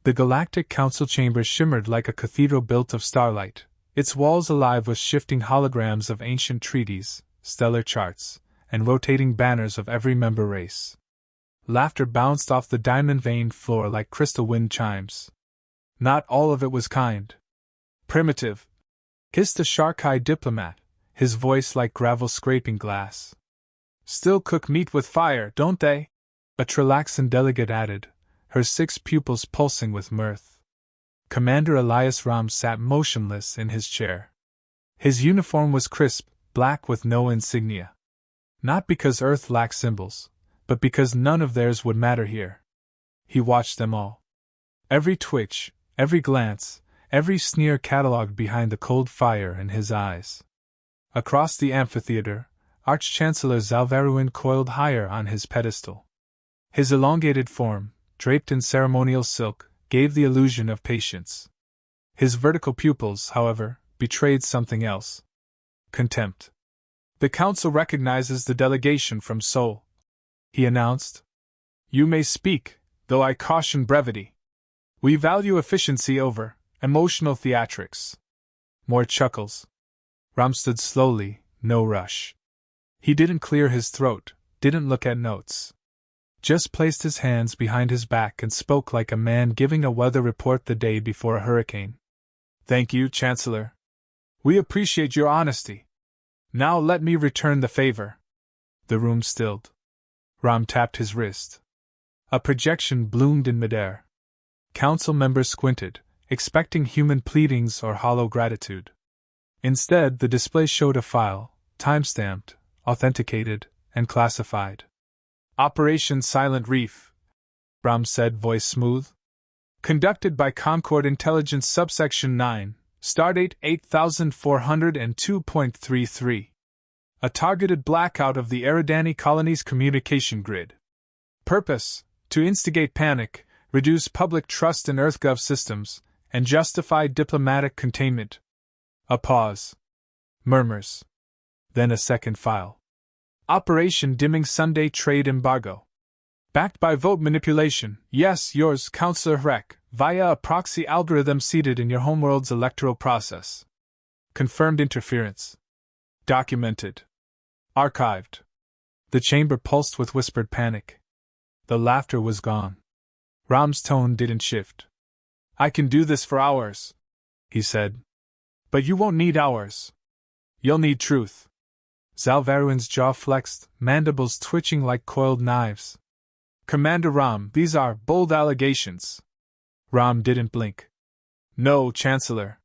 The Galactic Council chamber shimmered like a cathedral built of starlight, its walls alive with shifting holograms of ancient treaties, stellar charts, and rotating banners of every member race. Laughter bounced off the diamond-veined floor like crystal wind chimes. Not all of it was kind. Primitive, hissed a shark-eyed diplomat, his voice like gravel scraping glass. Still cook meat with fire, don't they? A Trilaxan delegate added, her 6 pupils pulsing with mirth. Commander Elias Ram sat motionless in his chair. His uniform was crisp, black with no insignia. Not because Earth lacked symbols, but because none of theirs would matter here. He watched them all. Every twitch, every glance, every sneer catalogued behind the cold fire in his eyes. Across the amphitheater, Arch-Chancellor Zalvaruin coiled higher on his pedestal. His elongated form, draped in ceremonial silk, gave the illusion of patience. His vertical pupils, however, betrayed something else. Contempt. The Council recognizes the delegation from Seoul, he announced. You may speak, though I caution brevity. We value efficiency over emotional theatrics. More chuckles. Ram stood slowly, no rush. He didn't clear his throat, didn't look at notes. Just placed his hands behind his back and spoke like a man giving a weather report the day before a hurricane. Thank you, Chancellor. We appreciate your honesty. Now let me return the favor. The room stilled. Ram tapped his wrist. A projection bloomed in midair. Council members squinted, expecting human pleadings or hollow gratitude. Instead, the display showed a file, time-stamped, authenticated, and classified. Operation Silent Reef, Ram said, voice smooth. Conducted by Concord Intelligence Subsection 9, Stardate 8402.33. A targeted blackout of the Eridani colony's communication grid. Purpose: to instigate panic, reduce public trust in EarthGov systems, and justify diplomatic containment. A pause. Murmurs. Then a second file. Operation Dimming Sunday Trade Embargo. Backed by vote manipulation, yes, yours, Councillor Hrek, via a proxy algorithm seeded in your homeworld's electoral process. Confirmed interference. Documented. Archived. The chamber pulsed with whispered panic. The laughter was gone. Ram's tone didn't shift. I can do this for hours, he said. But you won't need hours. You'll need truth. Zalvaruin's jaw flexed, mandibles twitching like coiled knives. Commander Ram, these are bold allegations. Ram didn't blink. No, Chancellor.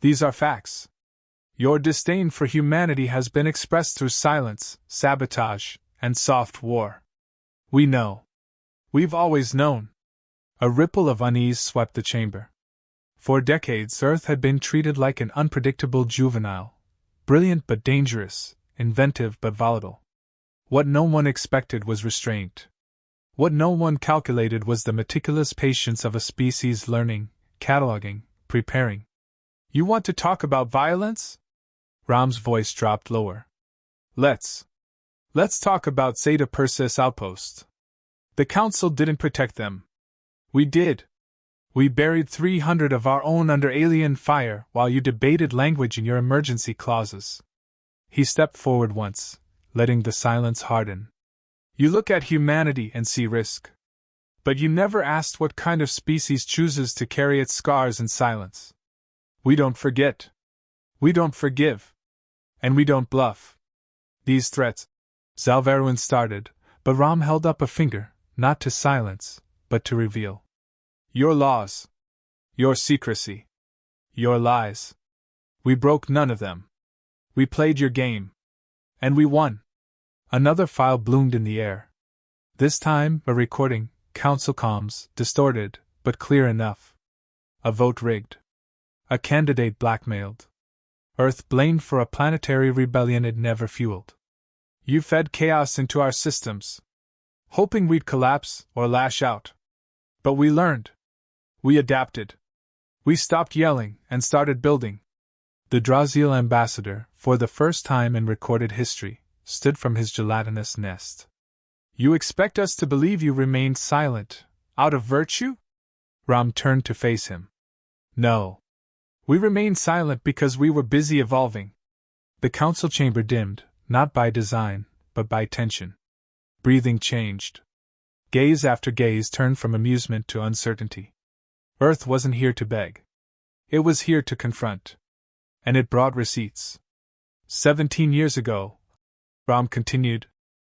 These are facts. Your disdain for humanity has been expressed through silence, sabotage, and soft war. We know. We've always known. A ripple of unease swept the chamber. For decades, Earth had been treated like an unpredictable juvenile, brilliant but dangerous, inventive but volatile. What no one expected was restraint. What no one calculated was the meticulous patience of a species learning, cataloging, preparing. You want to talk about violence? Ram's voice dropped lower. Let's talk about Zeta Perseus outpost. The Council didn't protect them. We did. We buried 300 of our own under alien fire while you debated language in your emergency clauses. He stepped forward once, letting the silence harden. You look at humanity and see risk. But you never asked what kind of species chooses to carry its scars in silence. We don't forget. We don't forgive. And we don't bluff. These threats, Zalvaruin started, but Ram held up a finger, not to silence, but to reveal. Your laws. Your secrecy. Your lies. We broke none of them. We played your game. And we won. Another file bloomed in the air. This time, a recording, Council comms, distorted, but clear enough. A vote rigged. A candidate blackmailed. Earth blamed for a planetary rebellion it never fueled. You fed chaos into our systems, hoping we'd collapse or lash out. But we learned. We adapted. We stopped yelling and started building. The Draziel ambassador, for the first time in recorded history, stood from his gelatinous nest. You expect us to believe you remained silent, out of virtue? Ram turned to face him. No. We remained silent because we were busy evolving. The council chamber dimmed, not by design, but by tension. Breathing changed. Gaze after gaze turned from amusement to uncertainty. Earth wasn't here to beg. It was here to confront. And it brought receipts. 17 years ago, Ram continued,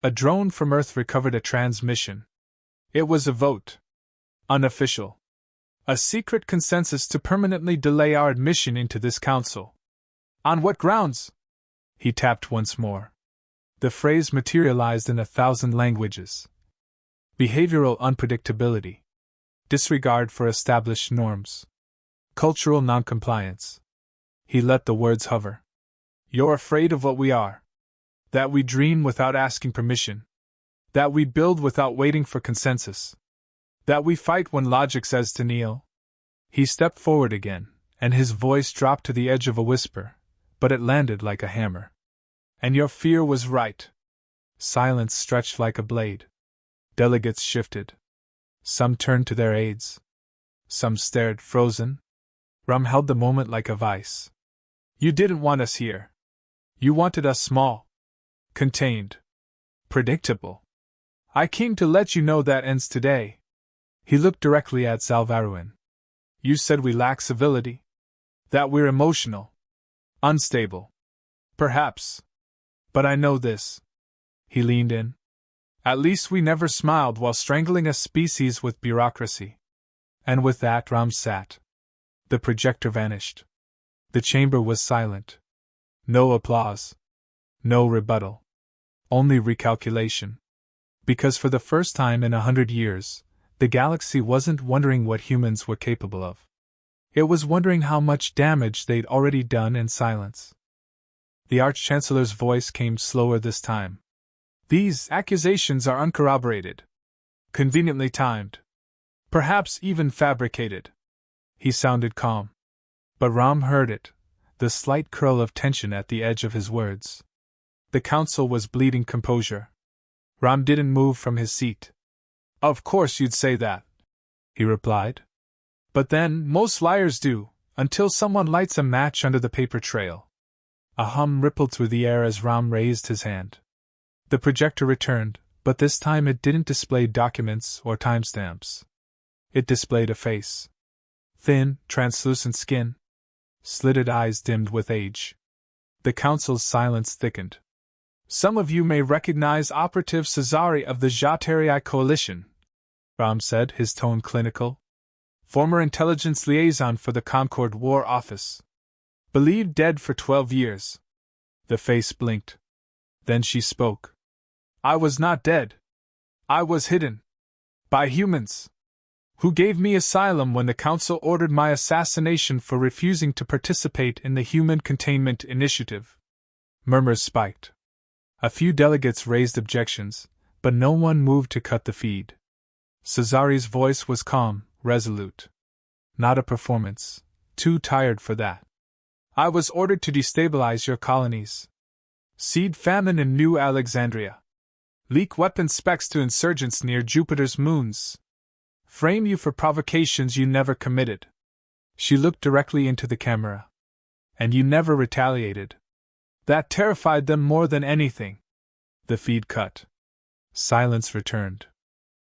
a drone from Earth recovered a transmission. It was a vote. Unofficial. A secret consensus to permanently delay our admission into this council. On what grounds? He tapped once more. The phrase materialized in 1,000 languages. Behavioral unpredictability. Disregard for established norms. Cultural noncompliance. He let the words hover. You're afraid of what we are. That we dream without asking permission. That we build without waiting for consensus. That we fight when logic says to kneel. He stepped forward again, and his voice dropped to the edge of a whisper, but it landed like a hammer. And your fear was right. Silence stretched like a blade. Delegates shifted. Some turned to their aides. Some stared, frozen. Ram held the moment like a vice. You didn't want us here. You wanted us small. Contained. Predictable. I came to let you know that ends today. He looked directly at Salvaruin. You said we lack civility? That we're emotional. Unstable. Perhaps. But I know this. He leaned in. At least we never smiled while strangling a species with bureaucracy. And with that Ram sat. The projector vanished. The chamber was silent. No applause. No rebuttal. Only recalculation. Because for the first time in 100 years, the galaxy wasn't wondering what humans were capable of. It was wondering how much damage they'd already done in silence. The Arch-Chancellor's voice came slower this time. These accusations are uncorroborated. Conveniently timed. Perhaps even fabricated. He sounded calm. But Ram heard it, the slight curl of tension at the edge of his words. The council was bleeding composure. Ram didn't move from his seat. Of course you'd say that, he replied. But then, most liars do, until someone lights a match under the paper trail. A hum rippled through the air as Ram raised his hand. The projector returned, but this time it didn't display documents or timestamps. It displayed a face. Thin, translucent skin. Slitted eyes dimmed with age. The council's silence thickened. Some of you may recognize Operative Cesari of the Jatarii Coalition, Ram said, his tone clinical. Former intelligence liaison for the Concord War Office. Believed dead for 12 years. The face blinked. Then she spoke. I was not dead. I was hidden. By humans. Who gave me asylum when the Council ordered my assassination for refusing to participate in the Human Containment Initiative. Murmurs spiked. A few delegates raised objections, but no one moved to cut the feed. Cesari's voice was calm, resolute. Not a performance. Too tired for that. I was ordered to destabilize your colonies. Seed famine in New Alexandria. Leak weapon specs to insurgents near Jupiter's moons. Frame you for provocations you never committed. She looked directly into the camera. And you never retaliated. That terrified them more than anything. The feed cut. Silence returned.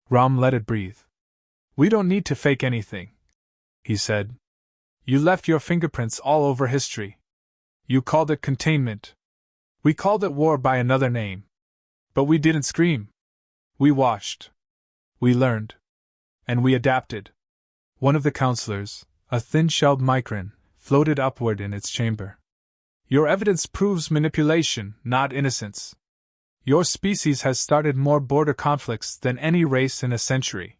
Ram let it breathe. We don't need to fake anything, he said. You left your fingerprints all over history. You called it containment. We called it war by another name. But we didn't scream. We watched. We learned. And we adapted. One of the counselors, a thin-shelled micron, floated upward in its chamber. Your evidence proves manipulation, not innocence. Your species has started more border conflicts than any race in a century.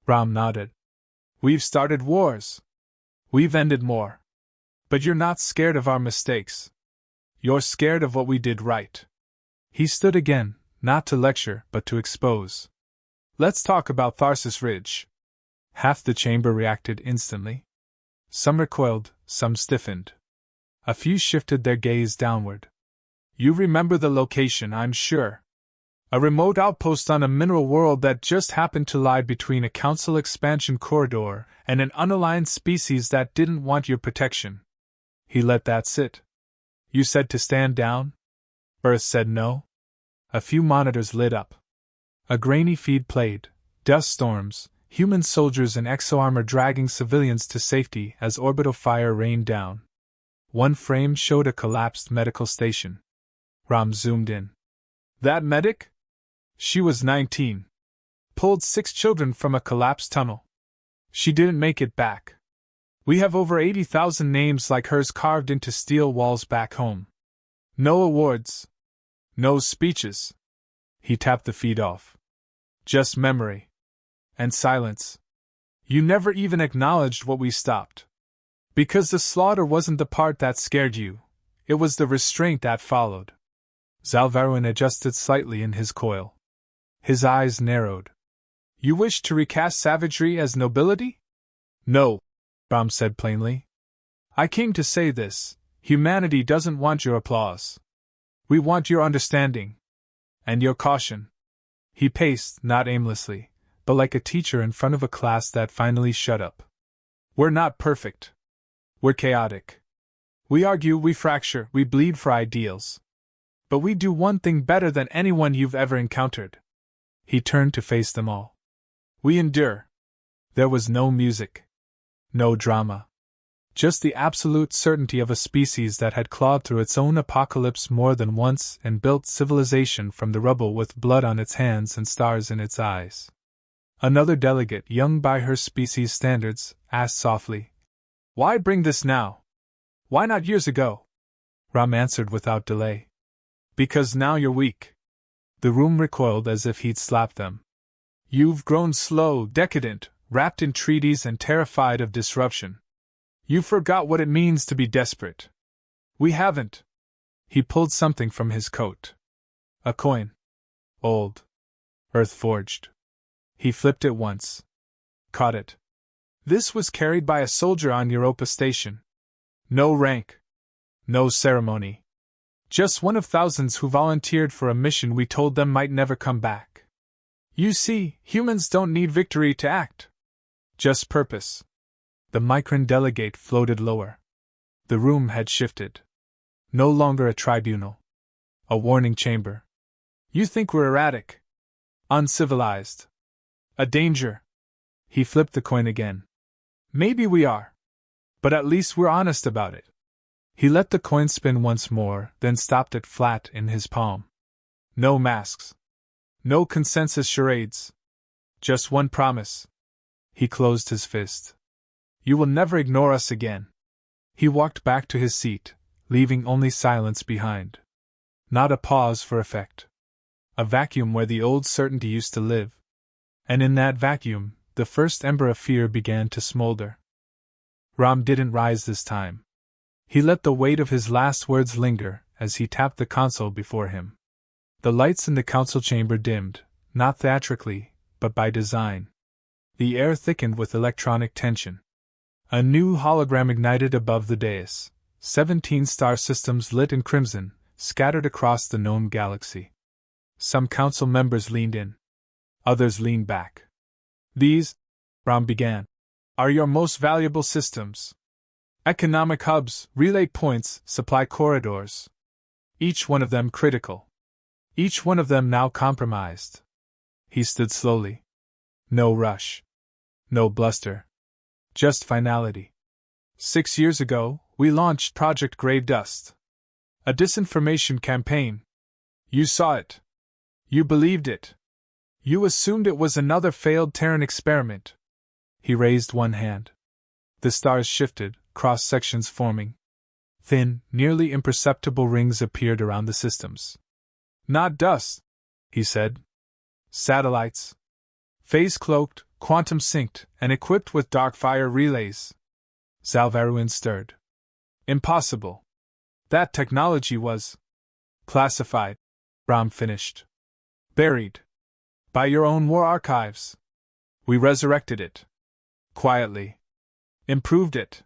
Ram nodded. We've started wars. We've ended more. But you're not scared of our mistakes. You're scared of what we did right. He stood again, not to lecture, but to expose. Let's talk about Tharsis Ridge. Half the chamber reacted instantly. Some recoiled, some stiffened. A few shifted their gaze downward. You remember the location, I'm sure. A remote outpost on a mineral world that just happened to lie between a council expansion corridor and an unaligned species that didn't want your protection. He let that sit. You said to stand down? Earth said no. A few monitors lit up. A grainy feed played, dust storms, human soldiers in exo-armor dragging civilians to safety as orbital fire rained down. One frame showed a collapsed medical station. Ram zoomed in. That medic? She was 19. Pulled 6 children from a collapsed tunnel. She didn't make it back. We have over 80,000 names like hers carved into steel walls back home. No awards. No speeches. He tapped the feed off. Just memory. And silence. You never even acknowledged what we stopped. Because the slaughter wasn't the part that scared you, it was the restraint that followed. Zalvaruin adjusted slightly in his coil. His eyes narrowed. You wish to recast savagery as nobility? No, Ram said plainly. I came to say this: humanity doesn't want your applause. We want your understanding. And your caution. He paced, not aimlessly, but like a teacher in front of a class that finally shut up. We're not perfect. We're chaotic. We argue, we fracture, we bleed for ideals. But we do one thing better than anyone you've ever encountered. He turned to face them all. We endure. There was no music. No drama. Just the absolute certainty of a species that had clawed through its own apocalypse more than once and built civilization from the rubble with blood on its hands and stars in its eyes. Another delegate, young by her species' standards, asked softly, Why bring this now? Why not years ago? Ram answered without delay. Because now you're weak. The room recoiled as if he'd slapped them. You've grown slow, decadent, wrapped in treaties and terrified of disruption. You forgot what it means to be desperate. We haven't. He pulled something from his coat. A coin. Old. Earth-forged. He flipped it once. Caught it. This was carried by a soldier on Europa Station. No rank. No ceremony. Just one of thousands who volunteered for a mission we told them might never come back. You see, humans don't need victory to act. Just purpose. The Micron delegate floated lower. The room had shifted. No longer a tribunal. A warning chamber. You think we're erratic. Uncivilized. A danger. He flipped the coin again. Maybe we are. But at least we're honest about it. He let the coin spin once more, then stopped it flat in his palm. No masks. No consensus charades. Just one promise. He closed his fist. You will never ignore us again. He walked back to his seat, leaving only silence behind. Not a pause for effect. A vacuum where the old certainty used to live. And in that vacuum, the first ember of fear began to smolder. Ram didn't rise this time. He let the weight of his last words linger as he tapped the console before him. The lights in the council chamber dimmed, not theatrically, but by design. The air thickened with electronic tension. A new hologram ignited above the dais. 17 star systems lit in crimson, scattered across the known galaxy. Some council members leaned in. Others leaned back. These, Ram began, are your most valuable systems. Economic hubs, relay points, supply corridors. Each one of them critical. Each one of them now compromised. He stood slowly. No rush. No bluster. Just finality. 6 years ago, we launched Project Grave Dust. A disinformation campaign. You saw it. You believed it. You assumed it was another failed Terran experiment. He raised one hand. The stars shifted, cross-sections forming. Thin, nearly imperceptible rings appeared around the systems. Not dust, he said. Satellites. Phase-cloaked, quantum-synced, and equipped with dark-fire relays. Zalvaruin stirred. Impossible. That technology was classified, Ram finished. Buried. By your own war archives. We resurrected it. Quietly. Improved it.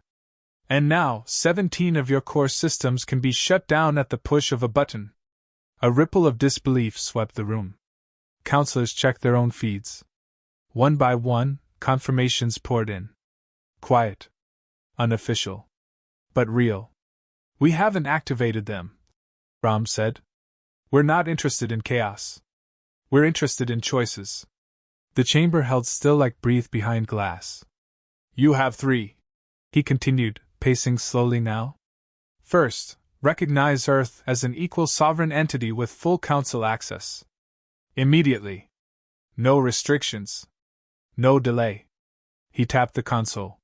And now, 17 of your core systems can be shut down at the push of a button. A ripple of disbelief swept the room. Counselors checked their own feeds. One by one, confirmations poured in. Quiet. Unofficial. But real. We haven't activated them, Ram said. We're not interested in chaos. We're interested in choices. The chamber held still like breath behind glass. You have 3. He continued, pacing slowly now. First, recognize Earth as an equal sovereign entity with full council access. Immediately. No restrictions. No delay. He tapped the console.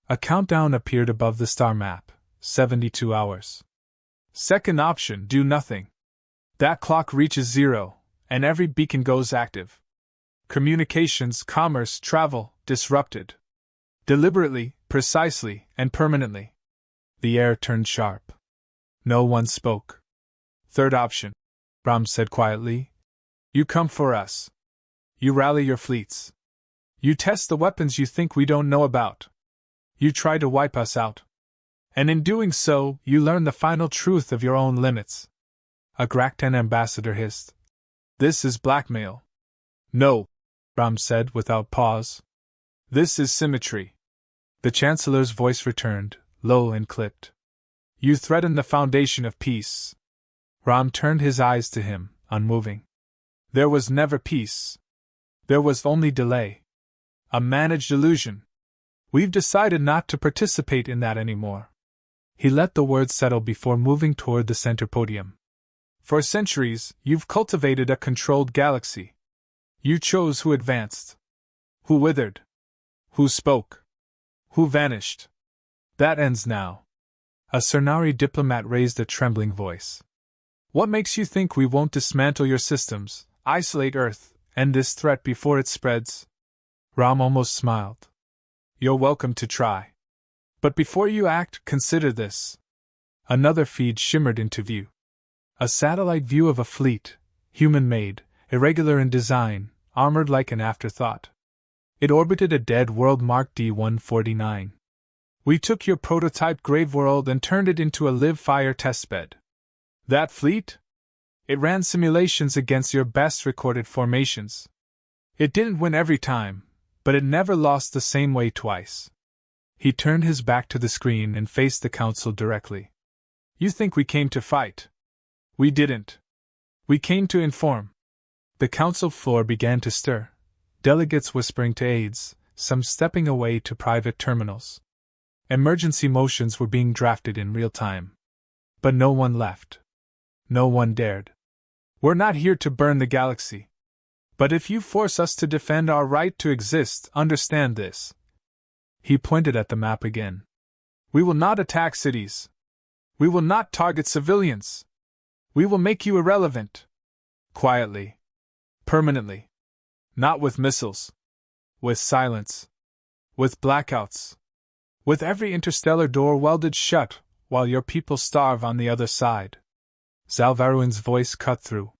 A countdown appeared above the star map. 72 hours. Second option, do nothing. That clock reaches 0, and every beacon goes active. Communications, commerce, travel, disrupted. Deliberately, precisely, and permanently. The air turned sharp. No one spoke. Third option, Ram said quietly. You come for us. You rally your fleets. You test the weapons you think we don't know about. You try to wipe us out. And in doing so, you learn the final truth of your own limits. A Galactic ambassador hissed. This is blackmail. No, Ram said without pause. This is symmetry. The Chancellor's voice returned, low and clipped. You threaten the foundation of peace. Ram turned his eyes to him, unmoving. There was never peace. There was only delay. A managed illusion. We've decided not to participate in that anymore. He let the words settle before moving toward the center podium. For centuries, you've cultivated a controlled galaxy. You chose who advanced, who withered, who spoke, who vanished. That ends now. A Cernari diplomat raised a trembling voice. What makes you think we won't dismantle your systems, isolate Earth, end this threat before it spreads? Ram almost smiled. You're welcome to try. But before you act, consider this. Another feed shimmered into view. A satellite view of a fleet, human-made, irregular in design, armored like an afterthought. It orbited a dead world marked D-149. We took your prototype grave world and turned it into a live-fire testbed. That fleet? It ran simulations against your best recorded formations. It didn't win every time, but it never lost the same way twice. He turned his back to the screen and faced the council directly. You think we came to fight? We didn't. We came to inform. The council floor began to stir, delegates whispering to aides, some stepping away to private terminals. Emergency motions were being drafted in real time. But no one left. No one dared. We're not here to burn the galaxy. But if you force us to defend our right to exist, understand this. He pointed at the map again. We will not attack cities. We will not target civilians. We will make you irrelevant. Quietly. Permanently. Not with missiles. With silence. With blackouts. With every interstellar door welded shut, while your people starve on the other side. Zalvaruin's voice cut through.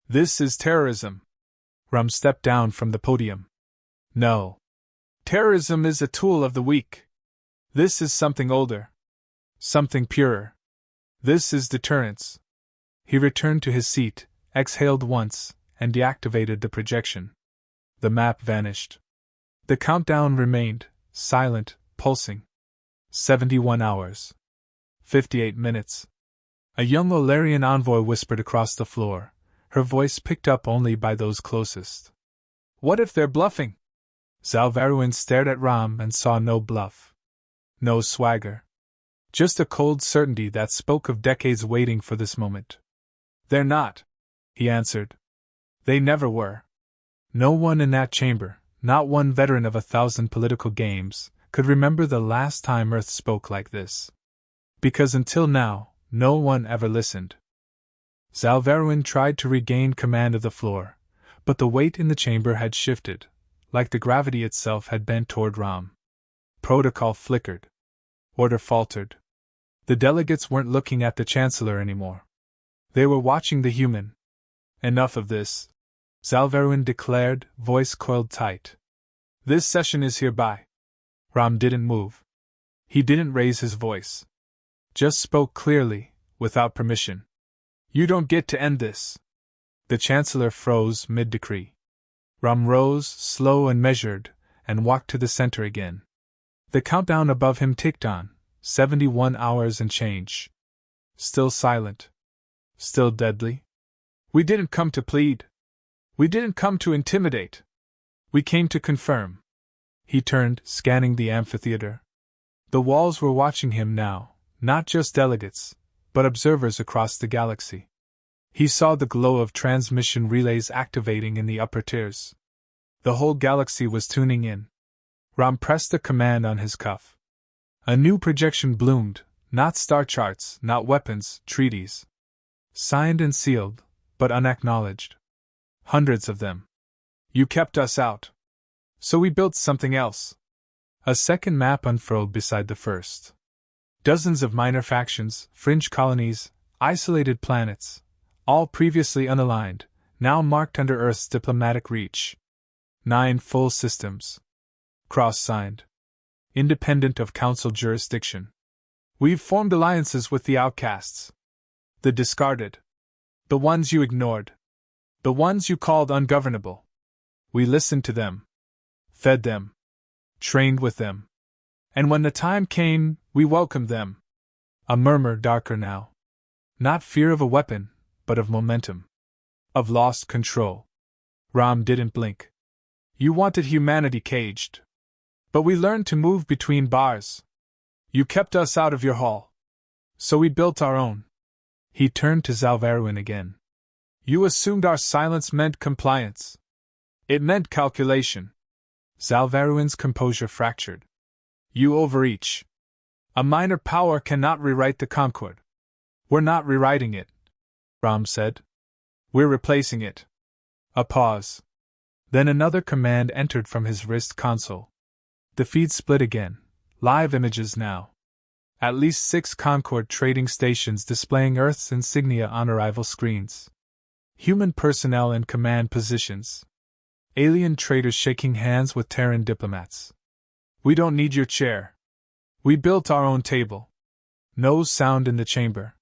This is terrorism. Rum stepped down from the podium. No. Terrorism is a tool of the weak. This is something older. Something purer. This is deterrence. He returned to his seat, exhaled once, and deactivated the projection. The map vanished. The countdown remained, silent, pulsing. 71 hours. 58 minutes. A young Olarian envoy whispered across the floor, her voice picked up only by those closest. What if they're bluffing? Zalvaruin stared at Ram and saw no bluff. No swagger. Just a cold certainty that spoke of decades waiting for this moment. They're not, he answered. They never were. No one in that chamber, not one veteran of 1,000 political games, could remember the last time Earth spoke like this. Because until now, no one ever listened. Zalvaruin tried to regain command of the floor, but the weight in the chamber had shifted, like the gravity itself had bent toward Ram. Protocol flickered. Order faltered. The delegates weren't looking at the Chancellor anymore. They were watching the human. Enough of this, Zalvaruin declared, voice coiled tight. This session is hereby. Ram didn't move. He didn't raise his voice. Just spoke clearly, without permission. You don't get to end this. The Chancellor froze mid-decree. Ram rose, slow and measured, and walked to the center again. The countdown above him ticked on, 71 hours and change. Still silent. Still deadly. We didn't come to plead. We didn't come to intimidate. We came to confirm. He turned, scanning the amphitheater. The walls were watching him now, not just delegates, but observers across the galaxy. He saw the glow of transmission relays activating in the upper tiers. The whole galaxy was tuning in. Ram pressed a command on his cuff. A new projection bloomed, not star charts, not weapons, treaties. Signed and sealed, but unacknowledged. Hundreds of them. You kept us out. So we built something else. A second map unfurled beside the first. Dozens of minor factions, fringe colonies, isolated planets, all previously unaligned, now marked under Earth's diplomatic reach. 9 full systems. Cross-signed. Independent of Council jurisdiction. We've formed alliances with the outcasts. The discarded. The ones you ignored. The ones you called ungovernable. We listened to them. Fed them. Trained with them. And when the time came, we welcomed them. A murmur darker now. Not fear of a weapon, but of momentum. Of lost control. Ram didn't blink. You wanted humanity caged. But we learned to move between bars. You kept us out of your hall. So we built our own. He turned to Zalvaruin again. You assumed our silence meant compliance. It meant calculation. Zalvaruin's composure fractured. You overreach. A minor power cannot rewrite the Concord. We're not rewriting it, Ram said. We're replacing it. A pause. Then another command entered from his wrist console. The feed split again. Live images now. At least 6 Concord trading stations displaying Earth's insignia on arrival screens. Human personnel in command positions. Alien traders shaking hands with Terran diplomats. We don't need your chair. We built our own table. No sound in the chamber.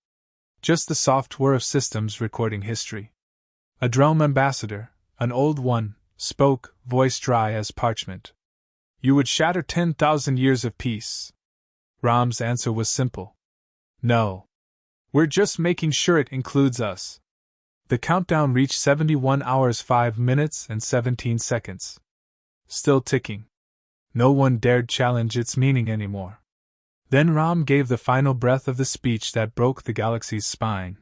Just the soft whir of systems recording history. A Drelm ambassador, an old one, spoke, voice dry as parchment. You would shatter 10,000 years of peace. Ram's answer was simple. No. We're just making sure it includes us. The countdown reached 71 hours 5 minutes and 17 seconds. Still ticking. No one dared challenge its meaning anymore. Then Ram gave the final breath of the speech that broke the galaxy's spine.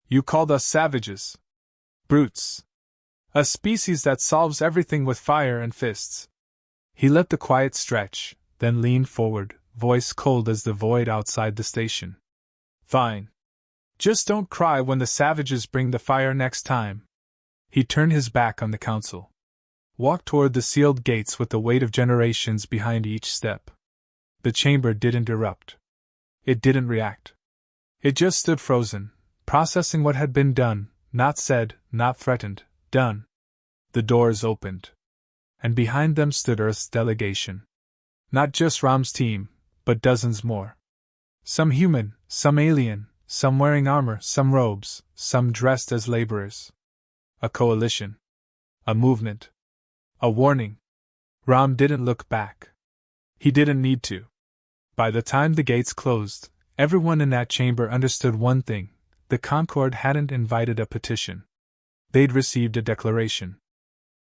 You called us savages. Brutes. A species that solves everything with fire and fists. He let the quiet stretch, then leaned forward, voice cold as the void outside the station. Fine. Just don't cry when the savages bring the fire next time. He turned his back on the council. Walked toward the sealed gates with the weight of generations behind each step. The chamber didn't erupt. It didn't react. It just stood frozen, processing what had been done, not said, not threatened, done. The doors opened. And behind them stood Earth's delegation. Not just Ram's team, but dozens more. Some human, some alien, some wearing armor, some robes, some dressed as laborers. A coalition. A movement. A warning. Ram didn't look back. He didn't need to. By the time the gates closed, everyone in that chamber understood one thing: the Concord hadn't invited a petition. They'd received a declaration.